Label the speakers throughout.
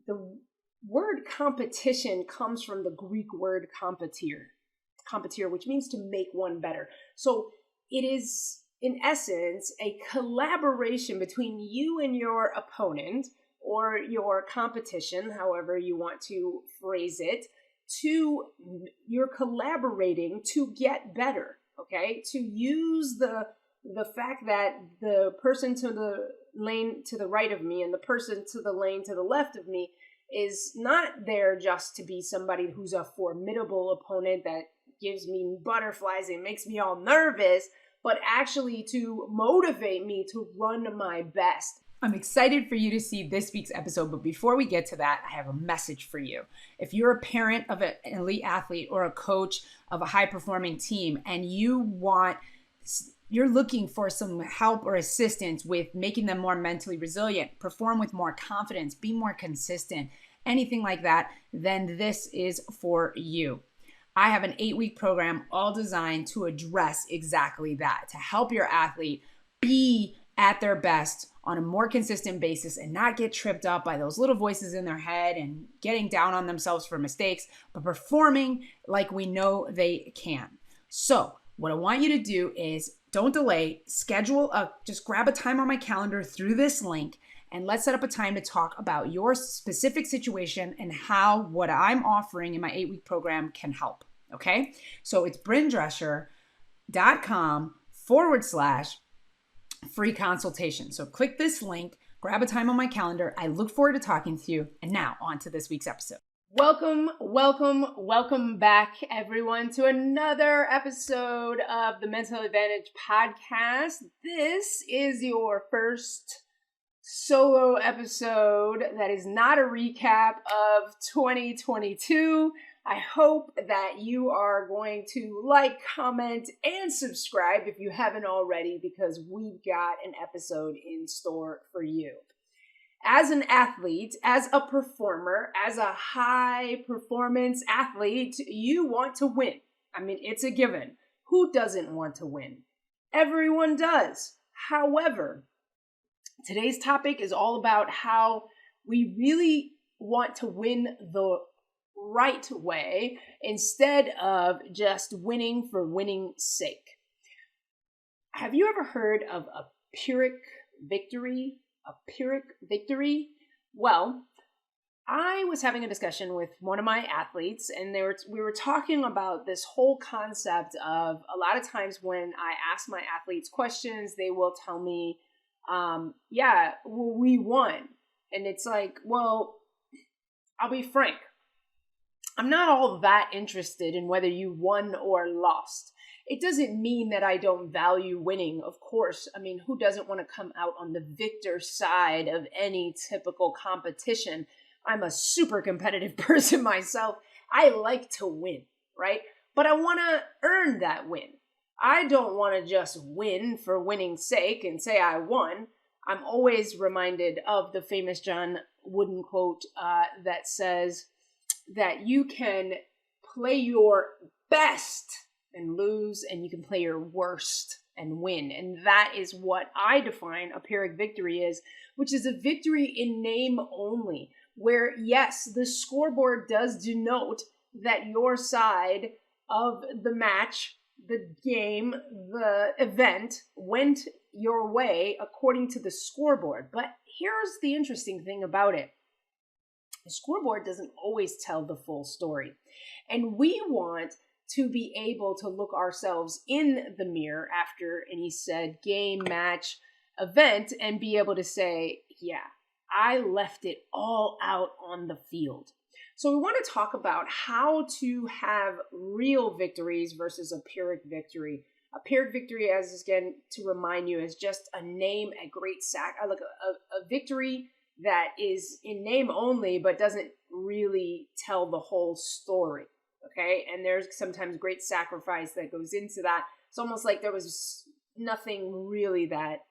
Speaker 1: the word competition comes from the Greek word competir, which means to make one better. So it is, in essence, a collaboration between you and your opponent or your competition, however you want to phrase it, you're collaborating to get better, okay? To use the fact that the person to the lane to the right of me and the person to the lane to the left of me is not there just to be somebody who's a formidable opponent that gives me butterflies and makes me all nervous, but actually to motivate me to run my best. I'm excited for you to see this week's episode, but before we get to that, I have a message for you. If you're a parent of an elite athlete or a coach of a high-performing team and you're looking for some help or assistance with making them more mentally resilient, perform with more confidence, be more consistent, anything like that, then this is for you. I have an 8-week program all designed to address exactly that, to help your athlete be at their best on a more consistent basis and not get tripped up by those little voices in their head and getting down on themselves for mistakes, but performing like we know they can. So what I want you to do is don't delay, just grab a time on my calendar through this link and let's set up a time to talk about your specific situation and how what I'm offering in my 8-week program can help. Okay? So it's bryndrescher.com/free consultation. So click this link, grab a time on my calendar. I look forward to talking to you. And now on to this week's episode. Welcome back, everyone, to another episode of the Mental Advantage podcast. This is your first solo episode that is not a recap of 2022. I hope that you are going to like, comment, and subscribe if you haven't already, because we've got an episode in store for you. As an athlete, as a performer, as a high performance athlete, you want to win. I mean, it's a given. Who doesn't want to win? Everyone does. However, today's topic is all about how we really want to win the right way instead of just winning for winning's sake. Have you ever heard of a Pyrrhic victory? A Pyrrhic victory? Well, I was having a discussion with one of my athletes, and we were talking about this whole concept of a lot of times when I ask my athletes questions, they will tell me, we won. And it's like, well, I'll be frank. I'm not all that interested in whether you won or lost. It doesn't mean that I don't value winning, of course. I mean, who doesn't want to come out on the victor side of any typical competition? I'm a super competitive person myself. I like to win, right? But I want to earn that win. I don't want to just win for winning's sake and say I won. I'm always reminded of the famous John Wooden quote that says that you can play your best and lose, and you can play your worst and win. And that is what I define a Pyrrhic victory is, which is a victory in name only, where yes, the scoreboard does denote that your side of the match, the game, the event went your way according to the scoreboard. But here's the interesting thing about it. The scoreboard doesn't always tell the full story. And we want to be able to look ourselves in the mirror after any said game, match, event, and be able to say, yeah, I left it all out on the field. So we want to talk about how to have real victories versus a Pyrrhic victory. A Pyrrhic victory, as again, to remind you, is just a name, a victory that is in name only, but doesn't really tell the whole story. Okay, and there's sometimes great sacrifice that goes into that. It's almost like there was nothing really that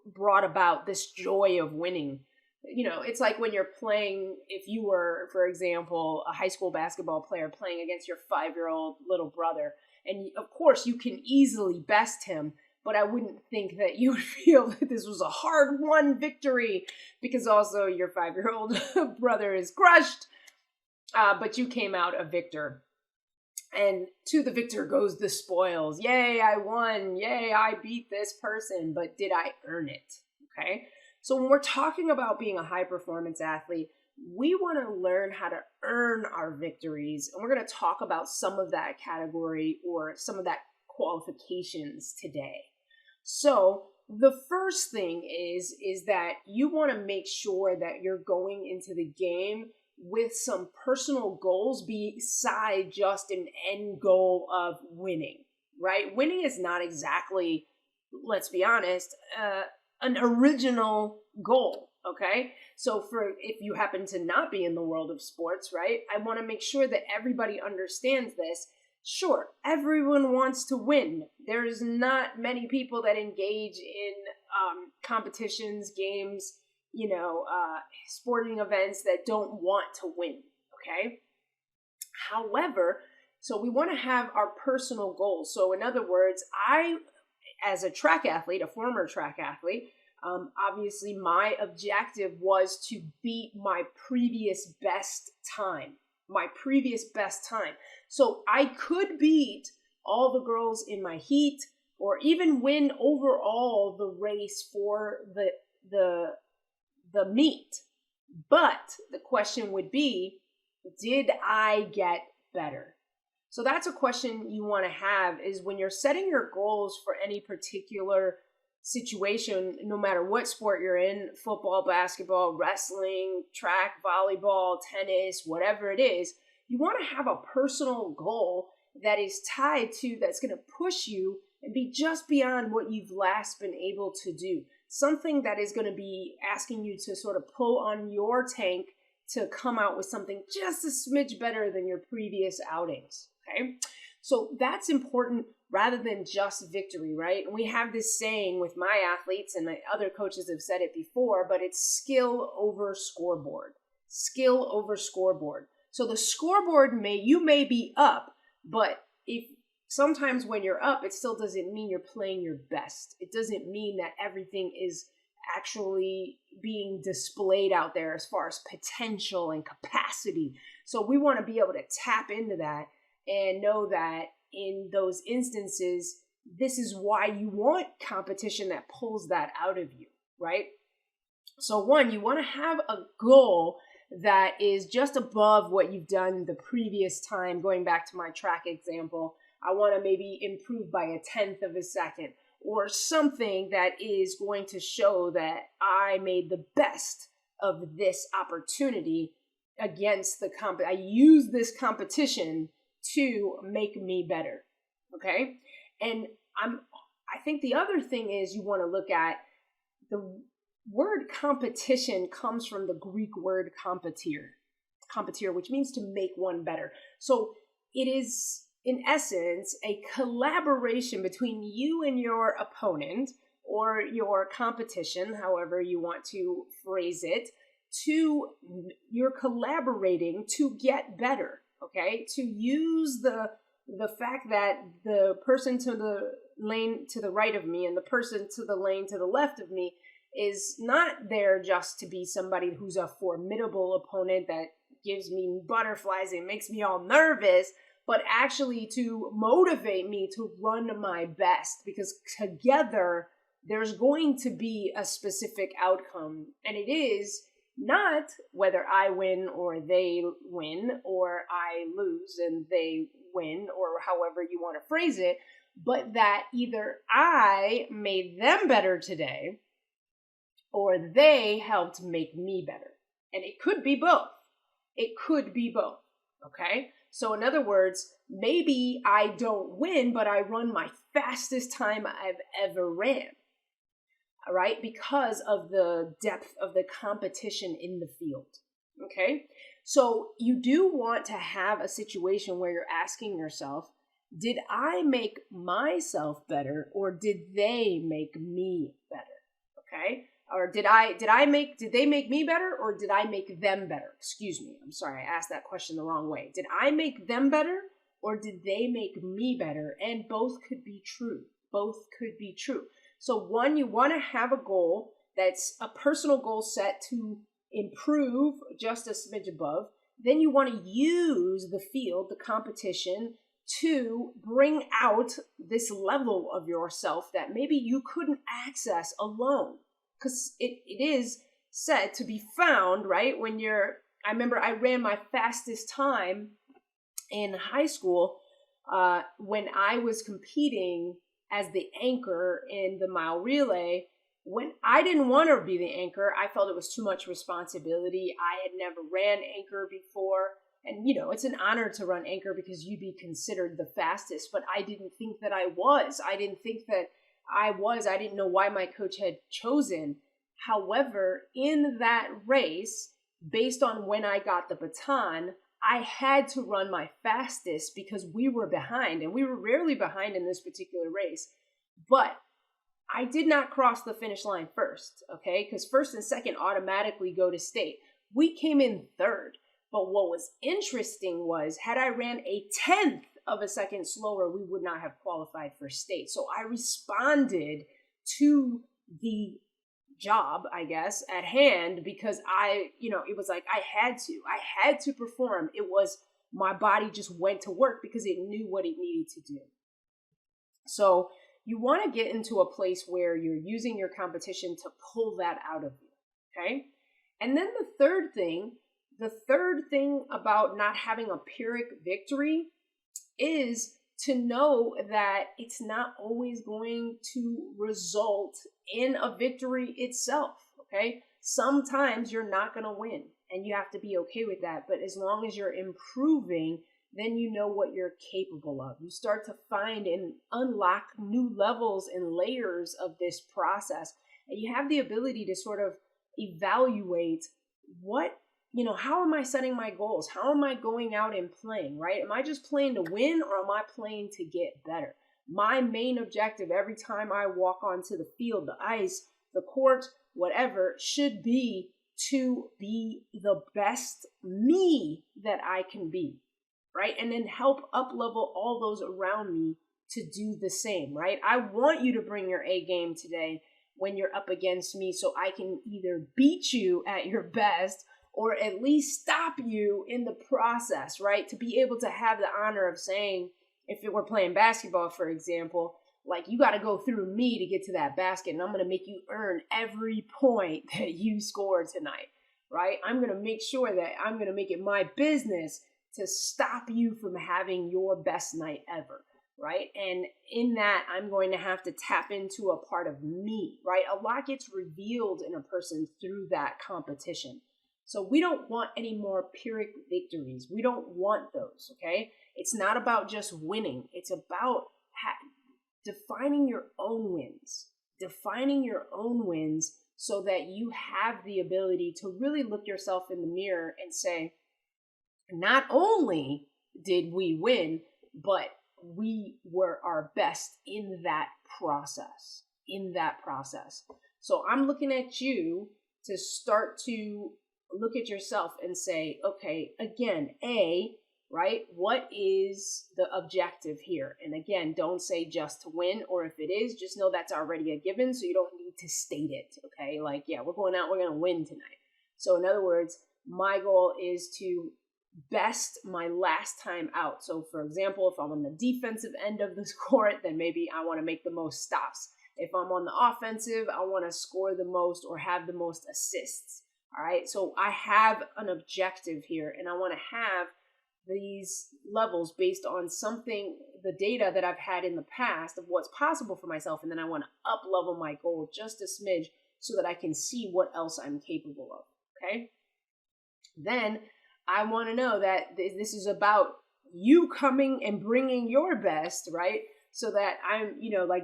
Speaker 1: brought about this joy of winning. You know, it's like when you're playing, if you were, for example, a high school basketball player playing against your 5-year-old little brother, and of course you can easily best him, but I wouldn't think that you would feel that this was a hard-won victory because also your 5-year-old brother is crushed, but you came out a victor. And to the victor goes the spoils. Yay, I won. Yay, I beat this person. But did I earn it? Okay? So when we're talking about being a high-performance athlete, we want to learn how to earn our victories. And we're going to talk about some of that category or some of that qualifications today. So the first thing is that you want to make sure that you're going into the game with some personal goals beside just an end goal of winning, right? Winning is not exactly, let's be honest, an original goal, okay? So if you happen to not be in the world of sports, right, I want to make sure that everybody understands this. Sure, everyone wants to win. There's not many people that engage in competitions, games, sporting events that don't want to win, okay? However, so we want to have our personal goals. So in other words, I, as a track athlete, a former track athlete, obviously my objective was to beat my previous best time. So I could beat all the girls in my heat or even win overall the race for the meet. But the question would be, did I get better? So that's a question you want to have is when you're setting your goals for any particular situation, no matter what sport you're in, football, basketball, wrestling, track, volleyball, tennis, whatever it is, you want to have a personal goal that is tied to, that's going to push you and be just beyond what you've last been able to do. Something that is going to be asking you to sort of pull on your tank to come out with something just a smidge better than your previous outings, okay? So that's important rather than just victory, right? And we have this saying with my athletes, and my other coaches have said it before, but it's skill over scoreboard. Skill over scoreboard. So the scoreboard you may be up, but sometimes when you're up, it still doesn't mean you're playing your best. It doesn't mean that everything is actually being displayed out there as far as potential and capacity. So we want to be able to tap into that and know that in those instances, this is why you want competition that pulls that out of you, right? So one, you want to have a goal that is just above what you've done the previous time. Going back to my track example, I want to maybe improve by 1/10 of a second or something that is going to show that I made the best of this opportunity against I use this competition to make me better, okay? And I think the other thing is you want to look at the word competition comes from the Greek word competir, which means to make one better. So it is, in essence, a collaboration between you and your opponent or your competition, however you want to phrase it, you're collaborating to get better, okay? To use the fact that the person to the lane to the right of me and the person to the lane to the left of me is not there just to be somebody who's a formidable opponent that gives me butterflies and makes me all nervous, but actually to motivate me to run my best, because together there's going to be a specific outcome. And it is not whether I win or they win, or I lose and they win, or however you want to phrase it, but that either I made them better today or they helped make me better. And it could be both. Okay? So in other words, maybe I don't win, but I run my fastest time I've ever ran. All right? Because of the depth of the competition in the field. Okay? So you do want to have a situation where you're asking yourself, did I make myself better or did they make me better? Okay? Or did they make me better or did I make them better? Excuse me. I'm sorry. I asked that question the wrong way. Did I make them better or did they make me better? And both could be true. both could be true. So one, you want to have a goal that's a personal goal set to improve just a smidge above. Then you want to use the field, the competition, to bring out this level of yourself that maybe you couldn't access alone. Because it is said to be found, right? I remember I ran my fastest time in high school when I was competing as the anchor in the mile relay. When I didn't want to be the anchor, I felt it was too much responsibility. I had never ran anchor before. And, it's an honor to run anchor because you'd be considered the fastest. But I didn't think that I was. I didn't think that I was. I didn't know why my coach had chosen. However, in that race, based on when I got the baton, I had to run my fastest because we were behind. And we were rarely behind in this particular race. But I did not cross the finish line first, okay? Because first and second automatically go to state. We came in third. But what was interesting was, had I ran a 10th of a second slower, we would not have qualified for state. So I responded to the job, I guess, at hand because it was like I had to perform. It was my body just went to work because it knew what it needed to do. So you want to get into a place where you're using your competition to pull that out of you, okay? And then the third thing about not having a Pyrrhic victory is to know that it's not always going to result in a victory itself, okay? Sometimes you're not going to win, and you have to be okay with that. But as long as you're improving, then you know what you're capable of. You start to find and unlock new levels and layers of this process, and you have the ability to sort of evaluate how am I setting my goals? How am I going out and playing, right? Am I just playing to win or am I playing to get better? My main objective every time I walk onto the field, the ice, the court, whatever, should be to be the best me that I can be, right? And then help up-level all those around me to do the same, right? I want you to bring your A game today when you're up against me so I can either beat you at your best or at least stop you in the process, right? To be able to have the honor of saying, if it were playing basketball, for example, like you got to go through me to get to that basket, and I'm going to make you earn every point that you score tonight, right? I'm going to make sure that I'm going to make it my business to stop you from having your best night ever, right? And in that, I'm going to have to tap into a part of me, right? A lot gets revealed in a person through that competition. So we don't want any more Pyrrhic victories. We don't want those, okay? It's not about just winning. It's about defining your own wins. Defining your own wins so that you have the ability to really look yourself in the mirror and say, not only did we win, but we were our best in that process. So I'm looking at you to start to look at yourself and say, okay, again, right? What is the objective here? And again, don't say just to win, or if it is, just know that's already a given, so you don't need to state it, okay? Like, yeah, we're going out, we're going to win tonight. So in other words, my goal is to best my last time out. So for example, if I'm on the defensive end of the court, then maybe I want to make the most stops. If I'm on the offensive, I want to score the most or have the most assists. All right, so I have an objective here, and I want to have these levels based on the data that I've had in the past of what's possible for myself, and then I want to up-level my goal just a smidge so that I can see what else I'm capable of, okay? Then I want to know that this is about you coming and bringing your best, right? So that I'm,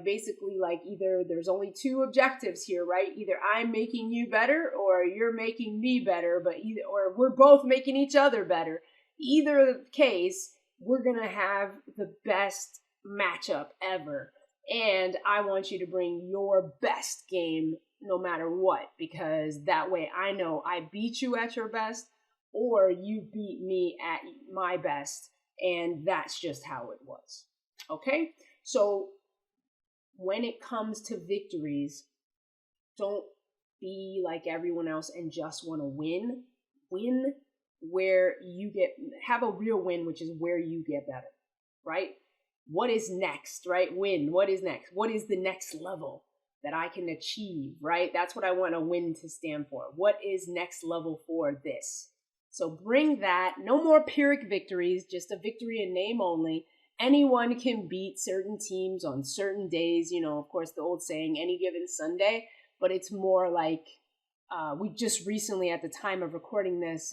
Speaker 1: basically either there's only two objectives here, right? Either I'm making you better or you're making me better, or we're both making each other better. Either case, we're going to have the best matchup ever. And I want you to bring your best game no matter what, because that way I know I beat you at your best or you beat me at my best. And that's just how it was. Okay? So when it comes to victories, don't be like everyone else and just want to win. Win where you have a real win, which is where you get better, right? What is next, right? Win. What is next? What is the next level that I can achieve, right? That's what I want a win to stand for. What is next level for this? So bring that. No more Pyrrhic victories, just a victory in name only. Anyone can beat certain teams on certain days. Of course, the old saying, any given Sunday, but it's more like we just recently, at the time of recording this,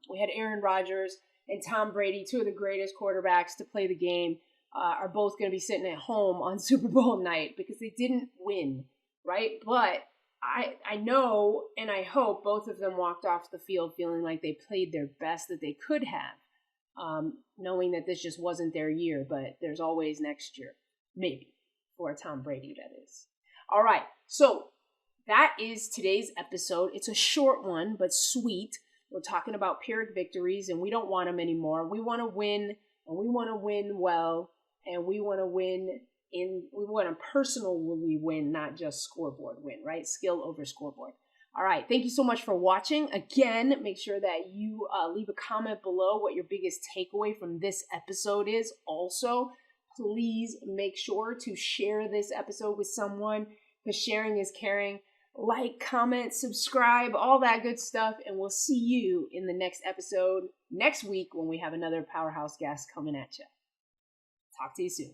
Speaker 1: we had Aaron Rodgers and Tom Brady, two of the greatest quarterbacks to play the game, are both going to be sitting at home on Super Bowl night because they didn't win, right? But I know and I hope both of them walked off the field feeling like they played their best that they could have, knowing that this just wasn't their year, but there's always next year, maybe, for Tom Brady, that is. All right, so that is today's episode. It's a short one, but sweet. We're talking about Pyrrhic victories, and we don't want them anymore. We want to win, and we want to win well, and we want to win we want a personal win, not just scoreboard win, right? Skill over scoreboard. All right. Thank you so much for watching. Again, make sure that you leave a comment below what your biggest takeaway from this episode is. Also, please make sure to share this episode with someone, because sharing is caring. Like, comment, subscribe, all that good stuff. And we'll see you in the next episode next week when we have another powerhouse guest coming at you. Talk to you soon.